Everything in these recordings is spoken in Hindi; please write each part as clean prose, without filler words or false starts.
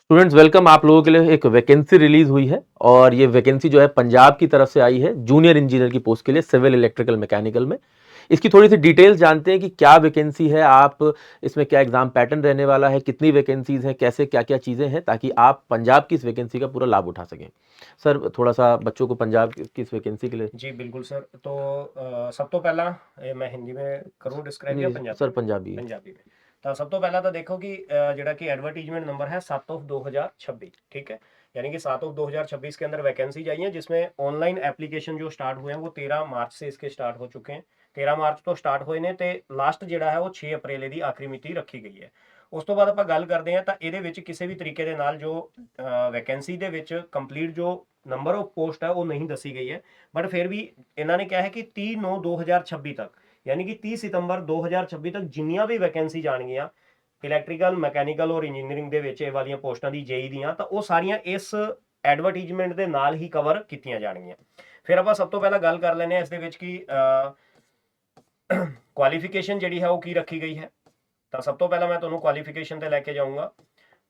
Students welcome. आप लोगों के लिए एक वैकेंसी रिलीज हुई है और ये वैकेंसी जो है पंजाब की तरफ से आई है जूनियर इंजीनियर की पोस्ट के लिए सिविल इलेक्ट्रिकल मैकेनिकल में। इसकी थोड़ी सी डिटेल्स जानते हैं कि क्या वैकेंसी है, आप इसमें क्या एग्जाम पैटर्न रहने वाला है, कितनी वैकेंसीज हैं, कैसे क्या क्या चीज़ें हैं, ताकि आप पंजाब की इस वैकेंसी का पूरा लाभ उठा सकें। सर थोड़ा सा बच्चों को पंजाब की इस वैकेंसी के लिए। जी बिल्कुल सर। तो सब तो पहला मैं हिंदी में करूँ डिस्क्राइब या नहीं पंजाबी सर, में? पंजाबी। पंजाबी में। तो सब तो पहला तो देखो कि ਜਿਹੜਾ कि एडवर्टीजमेंट नंबर है 7/2026, ठीक है। यानी कि 7/2026 के अंदर वैकेंसीज आई हैं, जिसमें ऑनलाइन एप्लीकेशन जो स्टार्ट हुए हैं वो 13 मार्च से इसके स्टार्ट हो चुके हैं। 13 ਮਾਰਚ ਤੋਂ ਸਟਾਰਟ ਹੋਏ ਨੇ ਤੇ ਲਾਸਟ ਜਿਹੜਾ ਹੈ ਉਹ 6 ਅਪ੍ਰੈਲ ਦੀ ਆਖਰੀ ਮਿਤੀ ਰੱਖੀ ਗਈ ਹੈ। ਉਸ ਤੋਂ ਬਾਅਦ ਆਪਾਂ ਗੱਲ ਕਰਦੇ ਹਾਂ ਤਾਂ ਇਹਦੇ ਵਿੱਚ ਕਿਸੇ ਵੀ ਤਰੀਕੇ ਦੇ ਨਾਲ ਜੋ ਵੈਕੈਂਸੀ ਦੇ ਵਿੱਚ ਕੰਪਲੀਟ ਜੋ ਨੰਬਰ ਆਫ ਪੋਸਟ ਹੈ ਉਹ ਨਹੀਂ ਦੱਸੀ ਗਈ ਹੈ। बट फिर भी इन्होंने क्या है कि 30/9/2026 तक, यानी कि 30 सितंबर 2026 तक जिन्नियां भी वैकेंसी जाणगियां इलैक्ट्रिकल मैकेनिकल और इंजीनियरिंग ਦੇ ਵਿੱਚ ਇਹ ਵਾਲੀਆਂ ਪੋਸਟਾਂ ਦੀ ਜੇਈ ਦੀਆਂ, ਤਾਂ ਉਹ ਸਾਰੀਆਂ ਇਸ ਐਡਵਰਟਾਈਜ਼ਮੈਂਟ ਦੇ ਨਾਲ ਹੀ ਕਵਰ ਕੀਤੀਆਂ ਜਾਣਗੀਆਂ। ਫਿਰ ਆਪਾਂ ਸਭ ਤੋਂ ਪਹਿਲਾਂ ਗੱਲ ਕਰ ਲੈਂਦੇ ਹਾਂ ਇਸ ਦੇ ਵਿੱਚ ਕਿ ਕੁਆਲੀਫਿਕੇਸ਼ਨ ਜਿਹੜੀ ਹੈ ਉਹ ਕੀ ਰੱਖੀ ਗਈ ਹੈ। ਤਾਂ ਸਭ ਤੋਂ ਪਹਿਲਾਂ ਮੈਂ ਤੁਹਾਨੂੰ ਕੁਆਲੀਫਿਕੇਸ਼ਨ ਤੇ ਲੈ ਕੇ ਜਾਊਂਗਾ।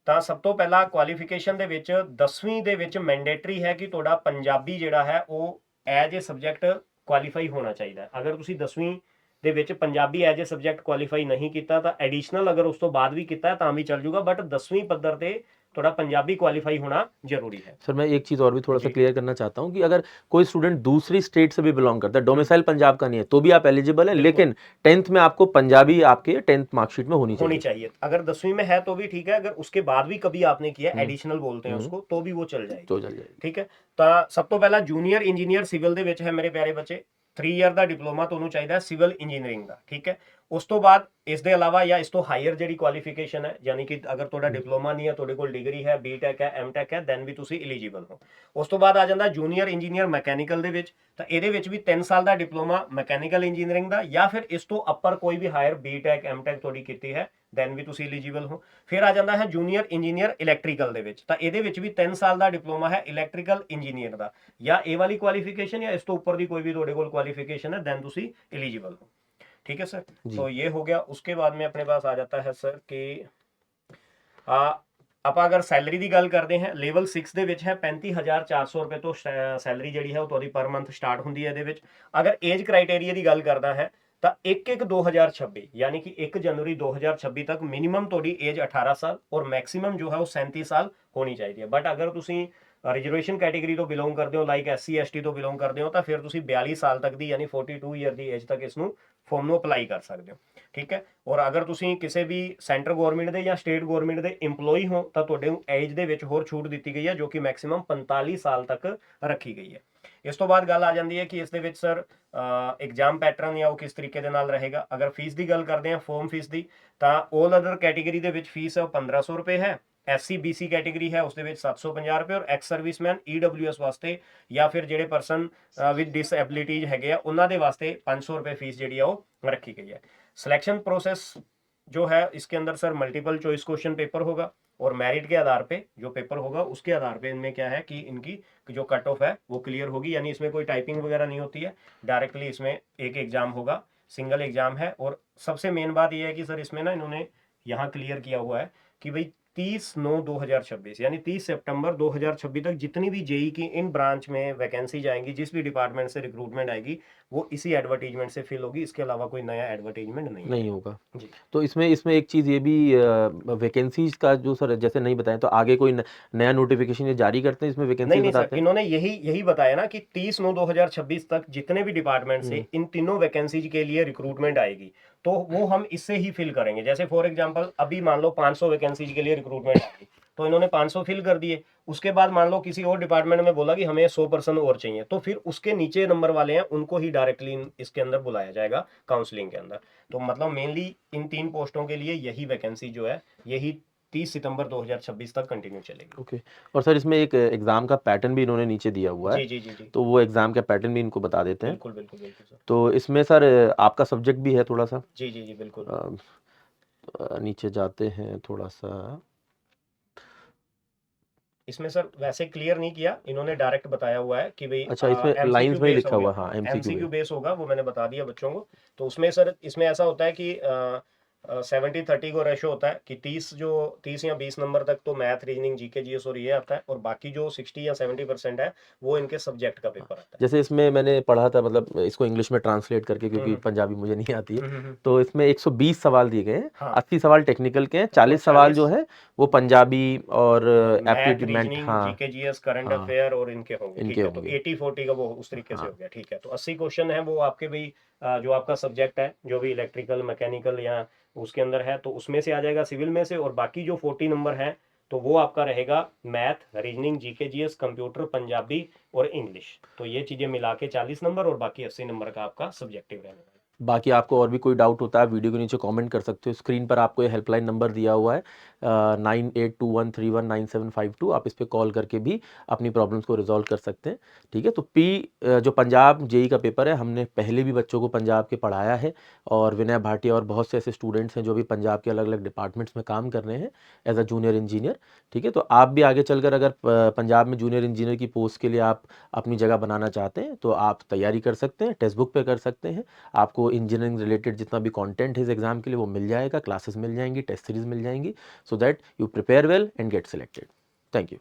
ਤਾਂ ਸਭ ਤੋਂ ਪਹਿਲਾਂ ਕੁਆਲੀਫਿਕੇਸ਼ਨ ਦੇ ਵਿੱਚ 10ਵੀਂ ਦੇ ਵਿੱਚ ਮੈਂਡੇਟਰੀ ਹੈ ਕਿ ਤੁਹਾਡਾ ਪੰਜਾਬੀ ਜਿਹੜਾ ਹੈ ਉਹ ਐਜ ਏ ਸਬਜੈਕਟ ਕੁਆਲੀਫਾਈ ਹੋਣਾ ਚਾਹੀਦਾ ਹੈ। ਅਗਰ ਤੁਸੀਂ 10ਵੀਂ ਦੇ ਵਿੱਚ Punjabi as a subject qualify ਨਹੀਂ ਕੀਤਾ ਤਾਂ ਐਡੀਸ਼ਨਲ ਅਗਰ ਉਸ ਤੋਂ ਬਾਅਦ ਵੀ ਕੀਤਾ ਤਾਂ ਵੀ ਚੱਲ ਜੂਗਾ, बट 10ਵੀਂ पद्धर ਤੇ थोड़ा पंजाबी क्वालिफाई होना जरूरी है। सर मैं एक चीज़ और भी थोड़ा सा जी क्लियर करना चाहता हूँ कि अगर कोई स्टूडेंट दूसरी स्टेट से भी बिलोंग करता है, डोमिसाइल पंजाब का नहीं है, तो भी आप एलिजिबल है, बिल्कुल लेकिन 10th में आपको पंजाबी आपके 10th मार्कशीट में होनी होनी चाहिए। चाहिए। अगर 10वीं में है तो भी ठीक है, अगर उसके बाद भी कभी आपने किया हम्म, एडिशनल बोलते हैं हम्म, उसको, तो भी वो चल जाएगी। तो चल जाएगी। ठीक है। ਤਾਂ ਸਭ ਤੋਂ ਪਹਿਲਾਂ ਜੂਨੀਅਰ ਇੰਜੀਨੀਅਰ ਸਿਵਲ ਦੇ ਵਿੱਚ ਹੈ ਮੇਰੇ ਪਿਆਰੇ ਬੱਚੇ। 3 ਈਅਰ ਦਾ ਡਿਪਲੋਮਾ ਤੁਹਾਨੂੰ ਚਾਹੀਦਾ ਸਿਵਲ ਇੰਜੀਨੀਅਰਿੰਗ ਦਾ, ਠੀਕ ਹੈ। ਉਸ ਤੋਂ ਬਾਅਦ ਇਸ ਦੇ ਇਲਾਵਾ ਜਾਂ ਇਸ ਤੋਂ ਹਾਇਰ ਜਿਹੜੀ ਕੁਆਲੀਫਿਕੇਸ਼ਨ ਹੈ, ਯਾਨੀ ਕਿ ਅਗਰ ਤੁਹਾਡਾ ਡਿਪਲੋਮਾ ਨਹੀਂ ਹੈ, ਤੁਹਾਡੇ ਕੋਲ ਡਿਗਰੀ ਹੈ, ਬੀਟੈਕ ਹੈ, ਐਮਟੈਕ ਹੈ, ਦੈਨ ਵੀ ਤੁਸੀਂ ਐਲੀਜੀਬਲ ਹੋ। ਉਸ ਤੋਂ ਬਾਅਦ ਆ ਜਾਂਦਾ ਜੂਨੀਅਰ ਇੰਜੀਨੀਅਰ ਮੈਕੈਨੀਕਲ ਦੇ ਵਿੱਚ, ਤਾਂ ਇਹਦੇ ਵਿੱਚ ਵੀ 3 ਸਾਲ ਦਾ ਡਿਪਲੋਮਾ ਮੈਕੈਨੀਕਲ ਇੰਜੀਨੀਅਰਿੰਗ ਦਾ ਜਾਂ ਫਿਰ ਇਸ ਤੋਂ ਅੱਪਰ ਕੋਈ ਵੀ ਹਾਇਰ ਬੀਟੈਕ ਐਮਟੈਕ ਤੁਹਾਡੀ ਕੀਤੀ ਹੈ, ਦੈਨ ਵੀ ਤੁਸੀਂ ਐਲੀਜੀਬਲ ਹੋ। ਫਿਰ ਆ ਜਾਂਦਾ ਹੈ ਜੂਨੀਅਰ ਇੰਜੀਨੀਅਰ ਇਲੈਕਟ੍ਰੀਕਲ ਦੇ ਵਿੱਚ, ਤਾਂ ਇਹਦੇ ਵਿੱਚ ਵੀ 3 ਸਾਲ ਦਾ ਡਿਪਲੋਮਾ ਹੈ ਇਲੈਕਟ੍ਰੀਕਲ इंजीनियर का, या ए वाली क्वालिफिकेशन या इस तो ऊपर की कोई भी थोड़े कोल क्वालिफिकेशन है, देन तुसी एलिजिबल हो। ठीक है सर। जी। तो ये हो गया। उसके बाद में अपने पास आ जाता है सर कि ਆਪਾਂ ਅਗਰ ਸੈਲਰੀ ਦੀ ਗੱਲ ਕਰਦੇ ਹਾਂ, ਲੈਵਲ 6 ਦੇ ਵਿੱਚ ਹੈ 35,400 ਰੁਪਏ ਤੋਂ ਸੈਲਰੀ ਜਿਹੜੀ ਹੈ ਉਹ ਤੁਹਾਡੀ ਪਰ ਮੰਥ ਸਟਾਰਟ ਹੁੰਦੀ ਹੈ। ਇਹਦੇ ਵਿੱਚ ਅਗਰ ਏਜ ਕ੍ਰਾਈਟੇਰੀਆ ਦੀ ਗੱਲ ਕਰਦਾ ਹੈ ਤਾਂ 1/1/2026 यानी कि 1 जनवरी 2026 तक मिनिमम ਤੁਹਾਡੀ ਏਜ 18 ਸਾਲ ਔਰ ਮੈਕਸਿਮਮ ਜੋ ਹੈ ਉਹ 37 ਸਾਲ ਹੋਣੀ ਚਾਹੀਦੀ ਹੈ। ਬਟ ਅਗਰ ਤੁਸੀਂ ਰਿਜ਼ਰਵੇਸ਼ਨ ਕੈਟੇਗਰੀ ਤੋਂ ਬਿਲੋਂਗ ਕਰਦੇ ਹੋ, ਲਾਈਕ SC ST ਤੋਂ ਬਿਲੋਂਗ ਕਰਦੇ ਹੋ, ਤਾਂ ਫਿਰ ਤੁਸੀਂ 42 ਸਾਲ ਤੱਕ ਦੀ ਯਾਨੀ 42 ਈਅਰ ਦੀ ਏਜ ਤੱਕ ਇਸ ਨੂੰ ਫਾਰਮ ਨੂੰ ਅਪਲਾਈ ਕਰ ਸਕਦੇ ਹੋ। ਠੀਕ ਹੈ। ਔਰ ਅਗਰ ਤੁਸੀਂ ਕਿਸੇ ਵੀ ਸੈਂਟਰ ਗਵਰਨਮੈਂਟ ਦੇ ਜਾਂ ਸਟੇਟ ਗਵਰਨਮੈਂਟ ਦੇ EMPLOYE ਹੋ ਤਾਂ ਤੁਹਾਡੇ ਏਜ ਦੇ ਵਿੱਚ ਹੋਰ ਛੂਟ ਦਿੱਤੀ ਗਈ ਹੈ, ਜੋ ਕਿ ਮੈਕਸਿਮਮ 45 ਸਾਲ ਤੱਕ ਰੱਖੀ ਗਈ ਹੈ। ਇਸ ਤੋਂ ਬਾਅਦ ਗੱਲ ਆ ਜਾਂਦੀ ਹੈ ਕਿ ਇਸ ਦੇ ਵਿੱਚ ਸਰ एग्जाम पैटर्न या वो किस तरीके ਦੇ ਨਾਲ रहेगा। अगर फीस की गल करते हैं फॉर्म फीस की, तो ऑल अदर कैटेगरी ਦੇ ਵਿੱਚ फीस है 1500 रुपए है। SC BC कैटेगरी है उसके 750 रुपए और एक्स सर्विसमैन EWS वास्ते या फिर ਜਿਹੜੇ ਪਰਸਨ ਵਿਦ ਡਿਸਐਬਿਲਿਟੀਜ਼ ਹੈਗੇ ਆ ਉਹਨਾਂ ਦੇ ਵਾਸਤੇ 500 रुपए फीस ਜਿਹੜੀ ਆ ਉਹ ਰੱਖੀ ਗਈ ਹੈ। सिलेक्शन प्रोसेस जो है इसके अंदर sir multiple choice question paper होगा और मेरिट के आधार पे जो पेपर होगा उसके आधार पे इनमें क्या है कि इनकी जो कट ऑफ है वो क्लियर होगी, यानी इसमें कोई टाइपिंग वगैरह नहीं होती है, डायरेक्टली इसमें एक एग्जाम होगा, सिंगल एग्जाम है। और सबसे मेन बात यह है कि सर इसमें ना इन्होंने यहाँ क्लियर किया हुआ है कि भाई 30/9/2026 यानी 30 सितंबर 2026 तक जितनी भी जेई की इन ब्रांच में वैकेंसी जाएंगी, जिस भी डिपार्टमेंट से रिक्रूटमेंट आएगी वो इसी एडवर्टीजमेंट से फिल होगी, इसके अलावा कोई नया एडवर्टीजमेंट नहीं नहीं आएगा। होगा। जी तो इसमें इसमें एक चीज़ ये भी वैकेंसीज का जो सर जैसे नहीं बताएं, तो आगे कोई नया नोटिफिकेशन ये जारी करते हैं, इसमें नहीं वैकेंसीज नहीं सर, बताते हैं। इन्होंने यही यही बताया ना कि 30/9/2026 तक जितने भी डिपार्टमेंट से हम्म, इन तीनों वैकेंसीज के लिए रिक्रूटमेंट आएगी तो वो हम इससे ही फिल करेंगे। जैसे फॉर एग्जांपल अभी मान लो 500 वैकेंसीज के लिए रिक्रूटमेंट आई तो इन्होंने 500 फिल कर दिए। उसके बाद मान लो किसी और डिपार्टमेंट में बोला कि हमें 100% और चाहिए, तो फिर उसके नीचे नंबर वाले हैं उनको ही डायरेक्टली इसके अंदर बुलाया जाएगा काउंसलिंग के अंदर। तो मतलब मेनली इन 3 पोस्टों के लिए यही वैकेंसी जो है यही 30 सितंबर 2026 तक कंटिन्यू चलेगी। ओके। और सर इसमें एक एग्ज़ाम का पैटर्न भी इन्होंने नीचे दिया हुआ है, जी जी जी जी। तो वो एग्ज़ाम का पैटर्न भी इनको बता देते हैं। बिल्कुल बिल्कुल बिल्कुल सर। तो इसमें सर आपका सब्जेक्ट भी है थोड़ा सा। जी जी जी बिल्कुल। नीचे जाते हैं थोड़ा सा। इसमें सर वैसे क्लियर नहीं किया इन्होंने, डायरेक्ट बताया हुआ है कि भाई अच्छा, इसमें एमसीक्यू लाइंस में ही बेस हो लिखा गया। हुआ है, हाँ, एमसीक्यू एमसीक्यू में। बेस होगा वो मैंने बता दिया बच्चों को। तो उसमें सर इसमें ऐसा होता है कि 70-30 को रेशो होता है कि 30 या 20 नंबर तक तो मैथ, रीजनिंग, जीके, जीएस और ये आता है, और बाकी जो 60 या 70% है वो इनके सब्जेक्ट का पेपर आता है। जैसे इसमें मैंने पढ़ा था, मतलब इसको इंग्लिश में ट्रांसलेट करके, क्योंकि हम्म। पंजाबी मुझे नहीं आती है, हम्म। तो इसमें 120 सवाल दिए गए हैं। हाँ। 80 सवाल टेक्निकल के हैं, और 40 सवाल 40 जो है वो पंजाबी और मैथ, एप्टीट्यूड, रीजनिंग, हाँ जीके, जीएस, करंट हाँ अफेयर और इनके होंगे। इनके ठीक है, तो होंगे। 80-40 का वो उस तरीके से हाँ हो गया। ठीक है, तो 80 क्वेश्चन है वो आपके भाई जो आपका सब्जेक्ट है, जो भी इलेक्ट्रिकल, मैकेनिकल या उसके अंदर है, तो उसमें से आ जाएगा, सिविल में से। और बाकी जो 40 नंबर है तो वो आपका रहेगा math, reasoning, GK, GS, computer, Punjabi और इंग्लिश। तो ये चीजें मिला के 40 नंबर, और बाकी 80 नंबर का आपका सब्जेक्टिव रहने वाला है। बाकी आपको और भी कोई डाउट होता है, वीडियो के नीचे कमेंट कर सकते हो। स्क्रीन पर आपको ये हेल्पलाइन नंबर दिया हुआ है 9821319752, आप इस पर कॉल करके भी अपनी प्रॉब्लम्स को रिजॉल्व कर सकते हैं। ठीक है, तो जो पंजाब जेई का पेपर है, हमने पहले भी बच्चों को पंजाब के पढ़ाया है, और विनय भाटिया और बहुत से ऐसे स्टूडेंट्स हैं जो भी पंजाब के अलग अलग डिपार्टमेंट्स में काम कर रहे हैं एज अ जूनियर इंजीनियर। ठीक है, तो आप भी आगे चलकर अगर पंजाब में जूनियर इंजीनियर की पोस्ट के लिए आप अपनी जगह बनाना चाहते हैं तो आप तैयारी कर सकते हैं, टेक्स्ट बुक पे कर सकते हैं। आपको इंजीनियरिंग रिलेटेड जितना भी कंटेंट है इस एग्जाम के लिए वो मिल जाएगा, क्लासेस मिल जाएंगी, टेस्ट सीरीज मिल जाएंगी, so that you prepare well and get selected. Thank you.